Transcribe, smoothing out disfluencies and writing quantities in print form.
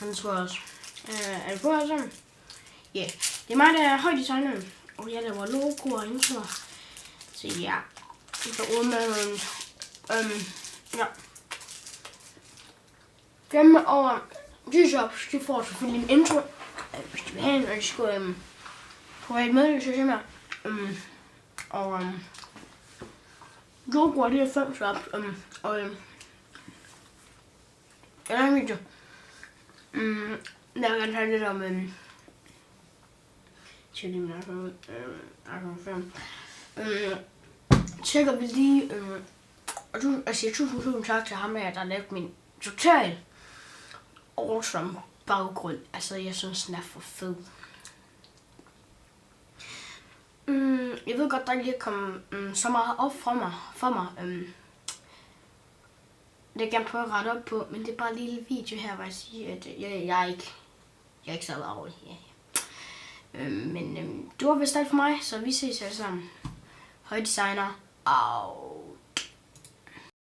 Den tror jeg også. Er du på her sammen? Ja. Yeah. Det er mig, der er højdesigneren. Og jeg laver logo og introer. Så ja. Så med ja. 5 over G-Shops, de får selvfølgelig en intro. Hvis de vil have en, og de skal privat meddelelse til mig. Og logoer, det er 5 shops. Og en anden video. Der kan tage lidt om tjekker vi lige og siger tusind tak til ham, der har lavet min total awesome baggrund. Altså jeg synes den er for fed. Jeg ved godt, der ikke er kommet så meget op for mig. Det kan jeg prøve at rette op på, men det er bare en lille video her, hvor jeg siger, at jeg er ikke så alvorlig. Men det var vist alt for mig, så vi ses alle sammen. Højdesigner. Au.